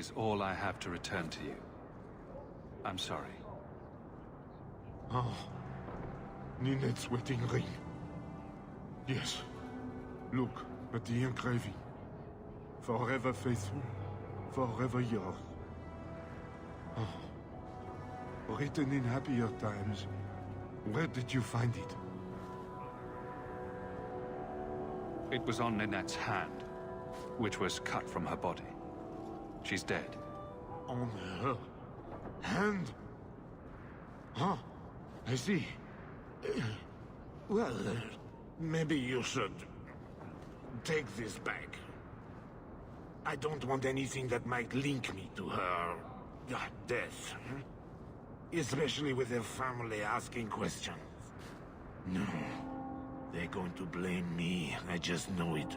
is all I have to return to you. I'm sorry. Oh. Ninette's wedding ring. Yes. Look at the engraving. Forever faithful, forever yours. Oh. Written in happier times. Where did you find it? It was on Ninette's hand, which was cut from her body. She's dead. On her hand? Huh. I see. Well, maybe you should take this back. I don't want anything that might link me to her death. Especially with her family asking questions. No. They're going to blame me. I just know it.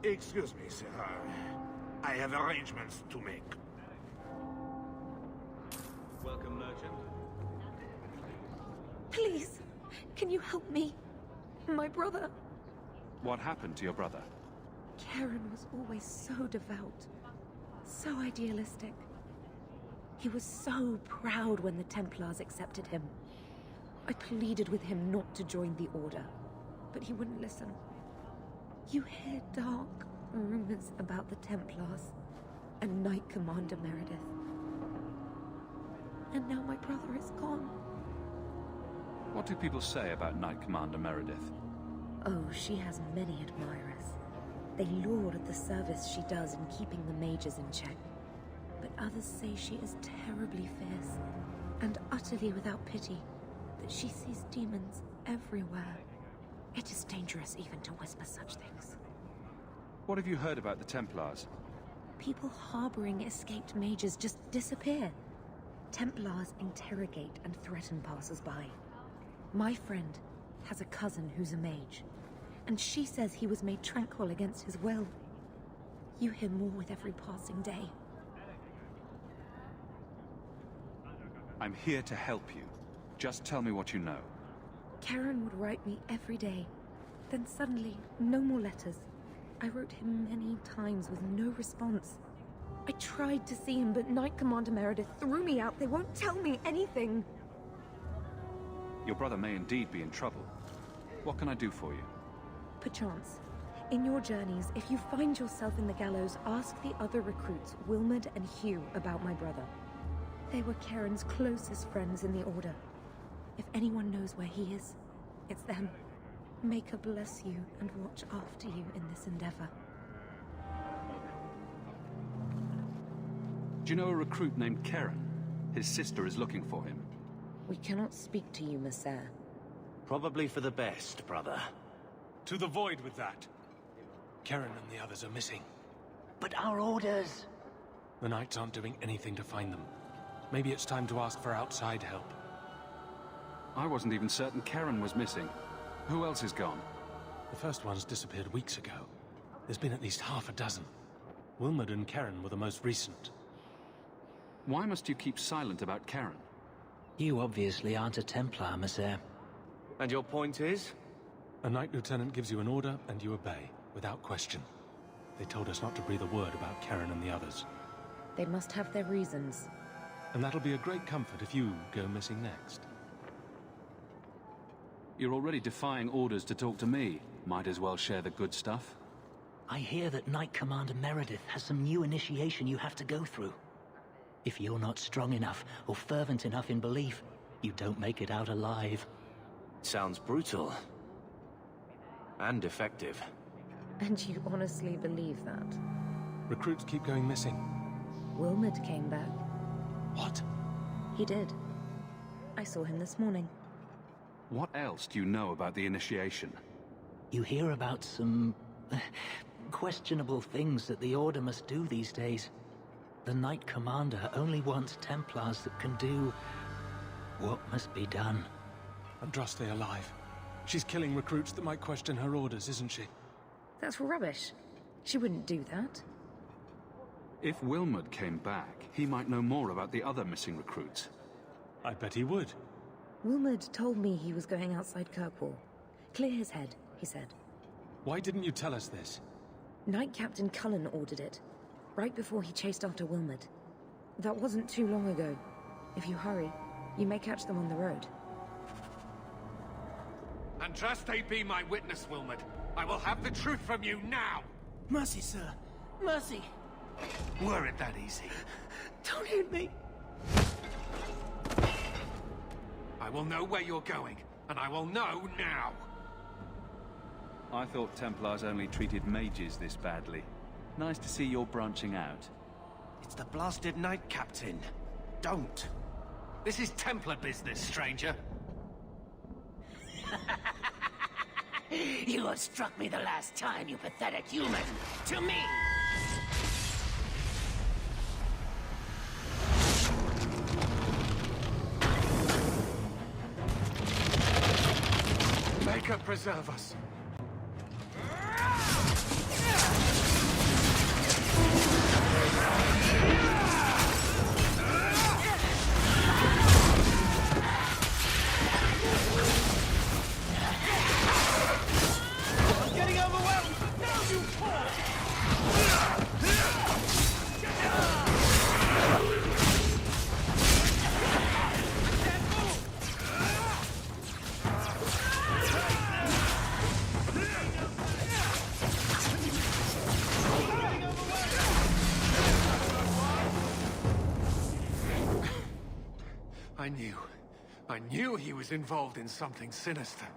Excuse me, sir. I have arrangements to make. Welcome, merchant. Please, can you help me? My brother. What happened to your brother? Karen was always so devout, so idealistic. He was so proud when the Templars accepted him. I pleaded with him not to join the Order, but he wouldn't listen. You hear dark rumors about the Templars and Knight Commander Meredith. And now my brother is gone. What do people say about Knight Commander Meredith? Oh, she has many admirers. They laud the service she does in keeping the mages in check. But others say she is terribly fierce and utterly without pity, that she sees demons everywhere. It is dangerous even to whisper such things. What have you heard about the Templars? People harboring escaped mages just disappear. Templars interrogate and threaten passers-by. My friend has a cousin who's a mage, and she says he was made tranquil against his will. You hear more with every passing day. I'm here to help you. Just tell me what you know. Karen would write me every day. Then suddenly, no more letters. I wrote him many times with no response. I tried to see him, but Knight Commander Meredith threw me out. They won't tell me anything. Your brother may indeed be in trouble. What can I do for you? Perchance. In your journeys, if you find yourself in the gallows, ask the other recruits, Wilmerd and Hugh, about my brother. They were Karen's closest friends in the Order. If anyone knows where he is, it's them. May God bless you and watch after you in this endeavor. Do you know a recruit named Karen? His sister is looking for him. We cannot speak to you, Messer. Probably for the best, brother. To the void with that. Karen and the others are missing. But our orders... The Knights aren't doing anything to find them. Maybe it's time to ask for outside help. I wasn't even certain Karen was missing. Who else is gone? The first ones disappeared weeks ago. There's been at least half a dozen. Wilmerd and Karen were the most recent. Why must you keep silent about Karen? You obviously aren't a Templar, Messer. And your point is? A Knight Lieutenant gives you an order and you obey, without question. They told us not to breathe a word about Karen and the others. They must have their reasons. And that'll be a great comfort if you go missing next. You're already defying orders to talk to me. Might as well share the good stuff. I hear that Knight Commander Meredith has some new initiation you have to go through. If you're not strong enough or fervent enough in belief, you don't make it out alive. Sounds brutal. And effective. And you honestly believe that? Recruits keep going missing. Wilmerd came back. What? He did. I saw him this morning. What else do you know about the initiation? You hear about some... questionable things that the Order must do these days. The Knight Commander only wants Templars that can do... what must be done. Andraste alive. She's killing recruits that might question her orders, isn't she? That's rubbish. She wouldn't do that. If Wilmerd came back, he might know more about the other missing recruits. I bet he would. Wilmerd told me he was going outside Kirkwall. Clear his head, he said. Why didn't you tell us this? Knight Captain Cullen ordered it. right before he chased after Wilmot. That wasn't too long ago. If you hurry, you may catch them on the road. Andraste be my witness, Wilmot. I will have the truth from you now! Mercy, sir. Mercy. Were it that easy? Don't hit me. I will know where you're going, and I will know now! I thought Templars only treated mages this badly. Nice to see you're branching out. It's the blasted Knight Captain. Don't. This is Templar business, stranger. You have struck me the last time, you pathetic human. To me! Maker preserve us. I'm getting overwhelmed! Now you fall! I knew he was involved in something sinister.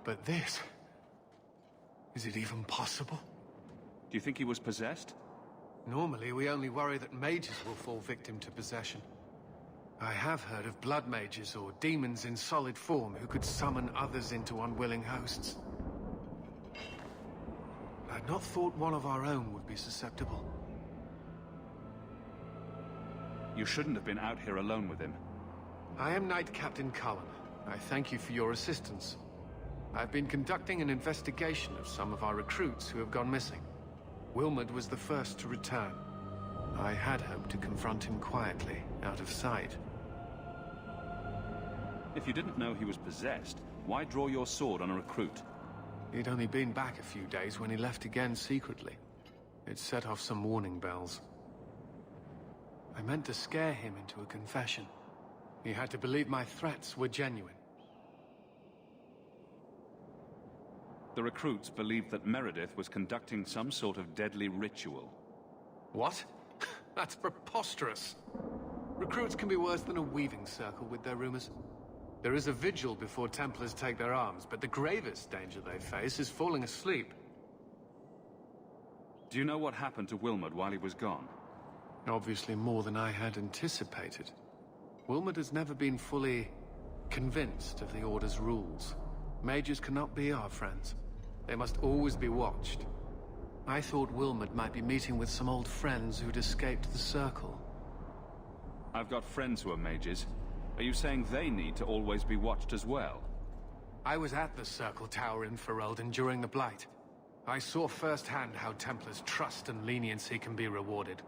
But this... is it even possible? Do you think he was possessed? Normally, we only worry that mages will fall victim to possession. I have heard of blood mages or demons in solid form who could summon others into unwilling hosts. I'd not thought one of our own would be susceptible. You shouldn't have been out here alone with him. I am Knight Captain Cullen. I thank you for your assistance. I've been conducting an investigation of some of our recruits who have gone missing. Wilmot was the first to return. I had hoped to confront him quietly, out of sight. If you didn't know he was possessed, why draw your sword on a recruit? He'd only been back a few days when he left again secretly. It set off some warning bells. I meant to scare him into a confession. He had to believe my threats were genuine. The recruits believed that Meredith was conducting some sort of deadly ritual. What? That's preposterous. Recruits can be worse than a weaving circle with their rumors. There is a vigil before Templars take their arms, but the gravest danger they face is falling asleep. Do you know what happened to Wilmot while he was gone? Obviously more than I had anticipated. Wilmot has never been fully convinced of the Order's rules. Mages cannot be our friends. They must always be watched. I thought Wilmot might be meeting with some old friends who'd escaped the Circle. I've got friends who are mages. Are you saying they need to always be watched as well? I was at the Circle Tower in Ferelden during the Blight. I saw firsthand how Templars' trust and leniency can be rewarded.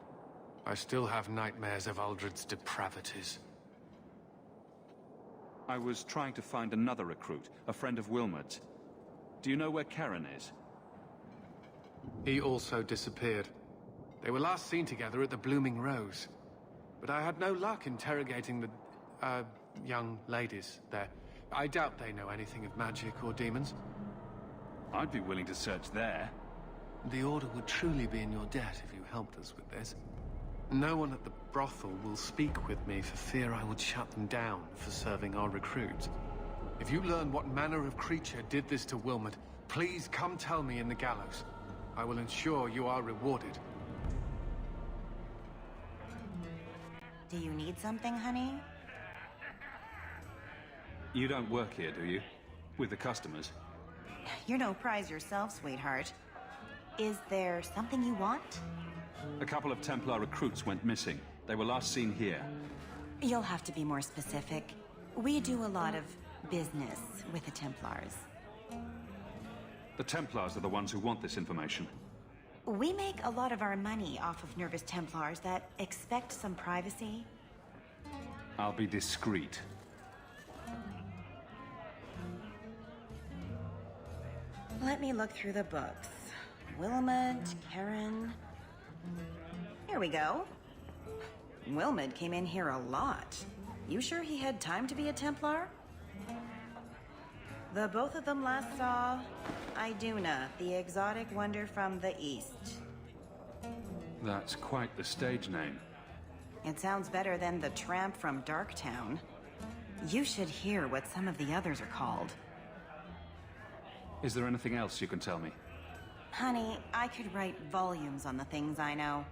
I still have nightmares of Uldred's depravities. I was trying to find another recruit, a friend of Wilmot's. Do you know where Karen is? He also disappeared. They were last seen together at the Blooming Rose. But I had no luck interrogating the, young ladies there. I doubt they know anything of magic or demons. I'd be willing to search there. The Order would truly be in your debt if you helped us with this. No one at the brothel will speak with me for fear I would shut them down for serving our recruits. If you learn what manner of creature did this to Wilmot, please come tell me in the gallows. I will ensure you are rewarded. Do you need something, honey? You don't work here, do you? With the customers? You're no prize yourself, sweetheart. Is there something you want? A couple of Templar recruits went missing. They were last seen here. You'll have to be more specific. We do a lot of business with the Templars. The Templars are the ones who want this information. We make a lot of our money off of nervous Templars that expect some privacy. I'll be discreet. Let me look through the books. Wilmot, Karen... Here we go. Wilmot came in here a lot. You sure he had time to be a Templar? The both of them last saw Iduna, the exotic wonder from the east. That's quite the stage name. It sounds better than the tramp from Darktown. You should hear what some of the others are called. Is there anything else you can tell me? Honey, I could write volumes on the things I know.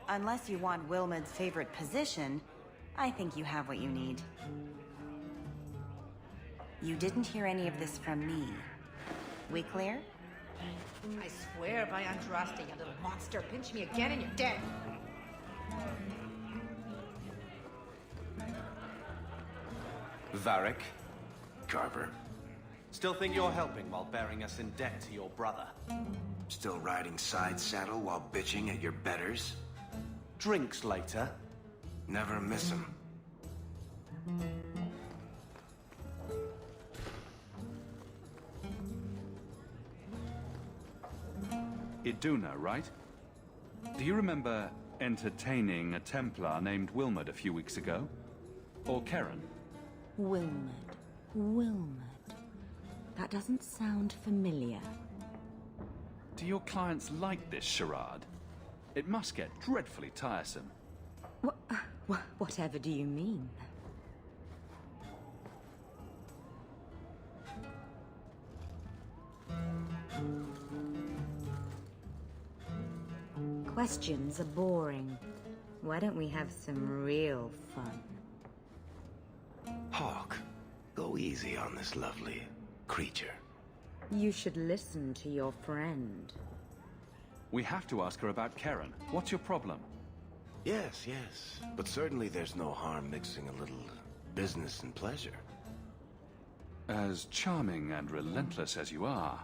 Unless you want Wilmot's favorite position, I think you have what you need. You didn't hear any of this from me. We clear? I swear by Andraste, you little monster. Pinch me again and you're dead. Varric. Carver. Still think you're helping while bearing us in debt to your brother? Still riding side saddle while bitching at your betters? Drinks later? Never miss 'em. Iduna, right? Do you remember entertaining a Templar named Wilmot a few weeks ago? Or Karen? Wilmot. Wilmot. That doesn't sound familiar. Do your clients like this charade? It must get dreadfully tiresome. Whatever do you mean? Questions are boring. Why don't we have some real fun? Hawke, go easy on this lovely creature. You should listen to your friend. We have to ask her about Karen. What's your problem? Yes, but certainly there's no harm mixing a little business and pleasure. As charming and relentless as you are,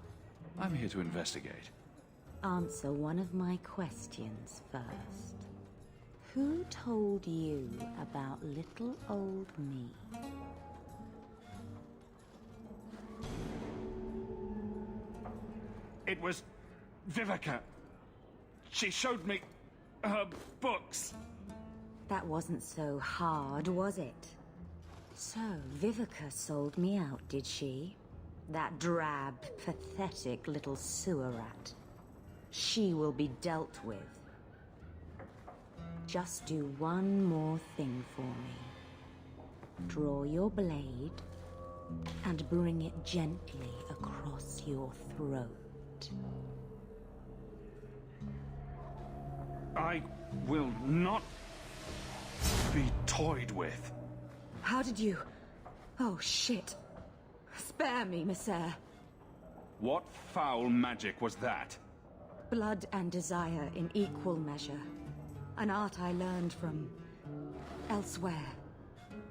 I'm here to investigate. Answer one of my questions first. Who told you about little old me? It was Vivica. She showed me her books. That wasn't so hard, was it? So, Vivica sold me out, did she? That drab, pathetic little sewer rat. She will be dealt with. Just do one more thing for me. Draw your blade and bring it gently across your throat. I will not be toyed with. How did you... Oh, shit. Spare me, Messere. What foul magic was that? Blood and desire in equal measure. An art I learned from... elsewhere.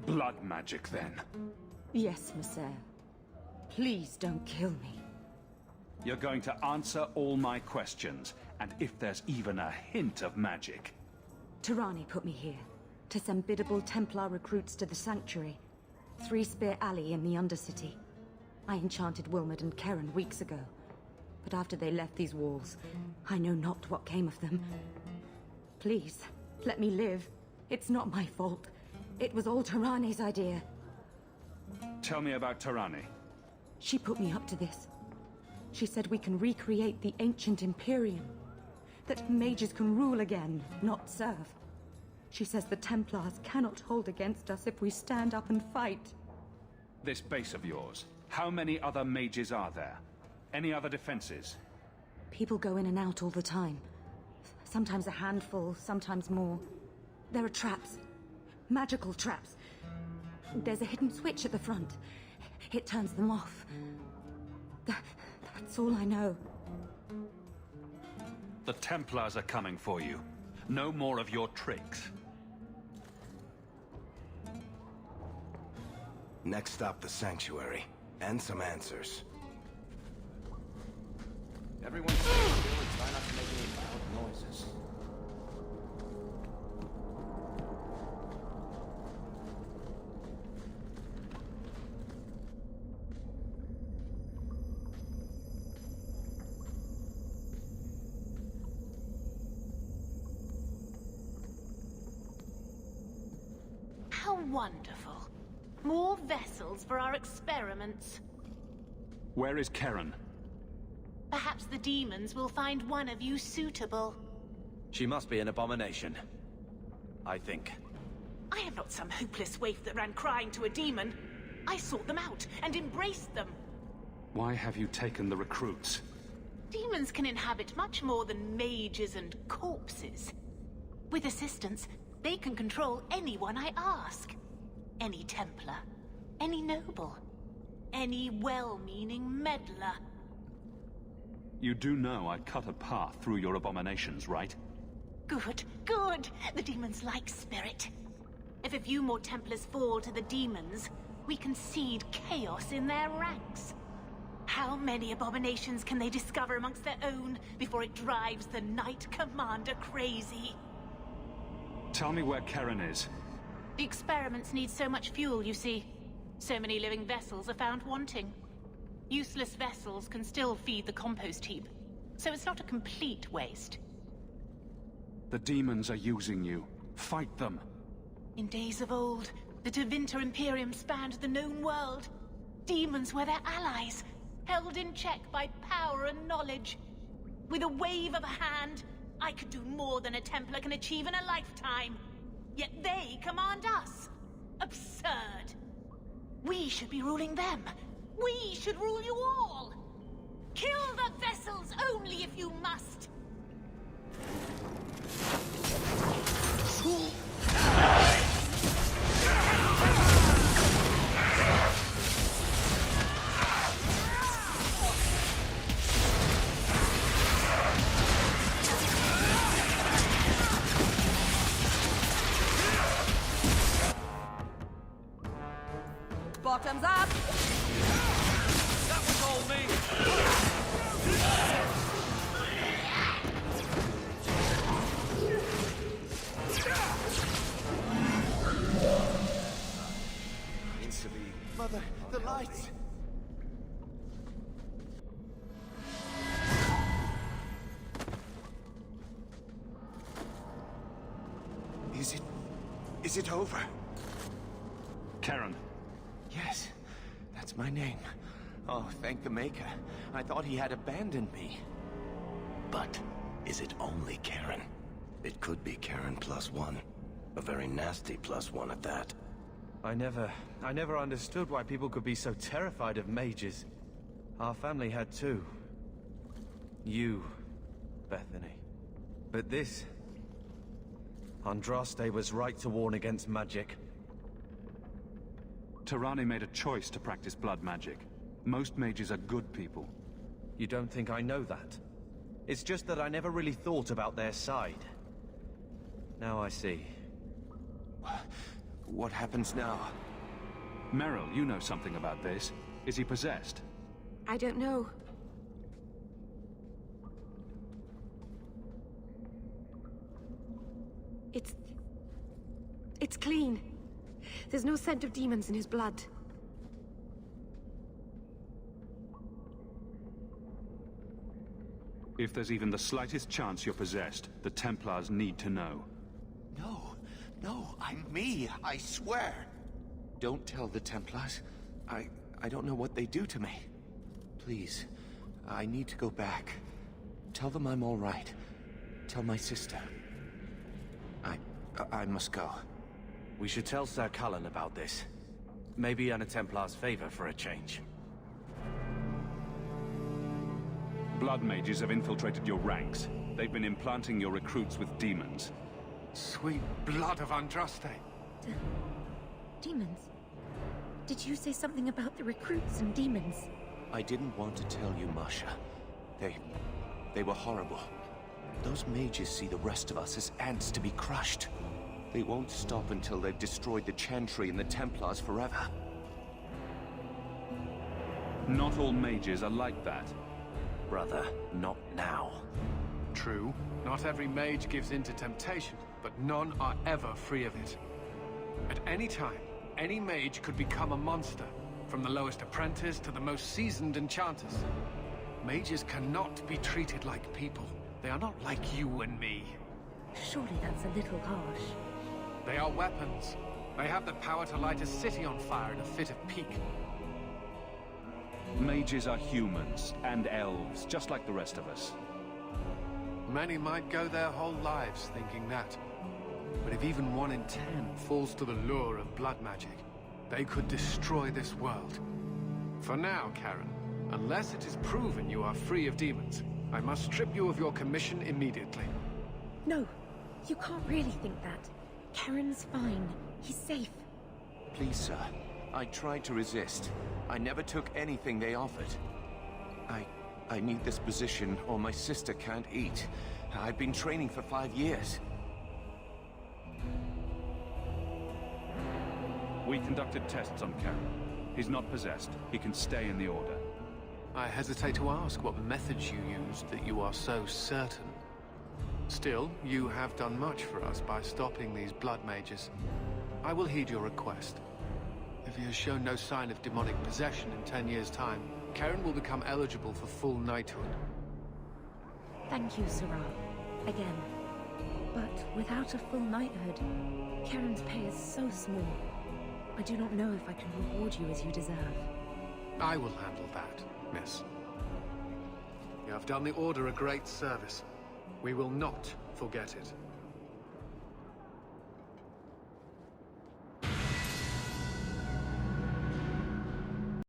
Blood magic, then? Yes, Messere. Please don't kill me. You're going to answer all my questions, and if there's even a hint of magic... Tirani put me here, to send biddable Templar recruits to the Sanctuary. Three Spear Alley in the Undercity. I enchanted Wilmot and Karen weeks ago. But after they left these walls, I know not what came of them. Please, let me live. It's not my fault. It was all Tirani's idea. Tell me about Tirani. She put me up to this. She said we can recreate the ancient Imperium. That mages can rule again, not serve. She says the Templars cannot hold against us if we stand up and fight. This base of yours, how many other mages are there? Any other defenses? People go in and out all the time. Sometimes a handful, sometimes more. There are traps. Magical traps. There's a hidden switch at the front. It turns them off. That's all I know. The Templars are coming for you. No more of your tricks. Next stop, the Sanctuary. And some answers. Everyone stay still and try not to make any loud noises. How wonderful. More vessels for our experiments. Where is Karen? Perhaps the demons will find one of you suitable. She must be an abomination. I think. I am not some hopeless waif that ran crying to a demon. I sought them out and embraced them. Why have you taken the recruits? Demons can inhabit much more than mages and corpses. With assistance, they can control anyone I ask. Any Templar, any noble, any well-meaning meddler. You do know I cut a path through your abominations, right? Good, good. The demons like spirit. If a few more Templars fall to the demons, we can seed chaos in their ranks. How many abominations can they discover amongst their own before it drives the Knight Commander crazy? Tell me where Karen is. The experiments need so much fuel, you see. So many living vessels are found wanting. Useless vessels can still feed the compost heap, so it's not a complete waste. The demons are using you. Fight them. In days of old, the Tevinter Imperium spanned the known world. Demons were their allies, held in check by power and knowledge. With a wave of a hand, I could do more than a Templar can achieve in a lifetime. Yet they command us. Absurd. We should be ruling them. We should rule you all. Kill the vessels only if you must. Bottoms up! That was all me! Mother, the lights! Is it over? Karen. Yes, that's my name. Oh, thank the Maker. I thought he had abandoned me. But is it only Karen? It could be Karen +1. A very nasty +1 at that. I never understood why people could be so terrified of mages. Our family had too. You, Bethany. But this... Andraste was right to warn against magic. Tirani made a choice to practice blood magic. Most mages are good people. You don't think I know that? It's just that I never really thought about their side. Now I see. What happens now? Merrill, you know something about this. Is he possessed? I don't know. It's clean. There's no scent of demons in his blood. If there's even the slightest chance you're possessed, the Templars need to know. No, I'm me, I swear. Don't tell the Templars. I don't know what they do to me. Please, I need to go back. Tell them I'm all right. Tell my sister. I must go. We should tell Sir Cullen about this. Maybe earn a Templar's favor for a change. Blood mages have infiltrated your ranks. They've been implanting your recruits with demons. Sweet blood of Andraste. Demons? Did you say something about the recruits and demons? I didn't want to tell you, Masha. They were horrible. Those mages see the rest of us as ants to be crushed. They won't stop until they've destroyed the Chantry and the Templars forever. Not all mages are like that. Brother, not now. True, not every mage gives in to temptation, but none are ever free of it. At any time, any mage could become a monster, from the lowest apprentice to the most seasoned enchanters. Mages cannot be treated like people. They are not like you and me. Surely that's a little harsh. They are weapons. They have the power to light a city on fire in a fit of pique. Mages are humans and elves, just like the rest of us. Many might go their whole lives thinking that. But if even 1 in 10 falls to the lure of blood magic, they could destroy this world. For now, Karen, unless it is proven you are free of demons, I must strip you of your commission immediately. No, you can't really think that. Karen's fine. He's safe. Please, sir. I tried to resist. I never took anything they offered. I need this position, or my sister can't eat. I've been training for 5 years. We conducted tests on Karen. He's not possessed. He can stay in the Order. I hesitate to ask what methods you used that you are so certain. Still, you have done much for us by stopping these blood mages. I will heed your request. If he has shown no sign of demonic possession in 10 years' time, Karen will become eligible for full knighthood. Thank you, Sarah. Again. But without a full knighthood, Karen's pay is so small. I do not know if I can reward you as you deserve. I will handle that, miss. You have done the Order a great service. We will not forget it.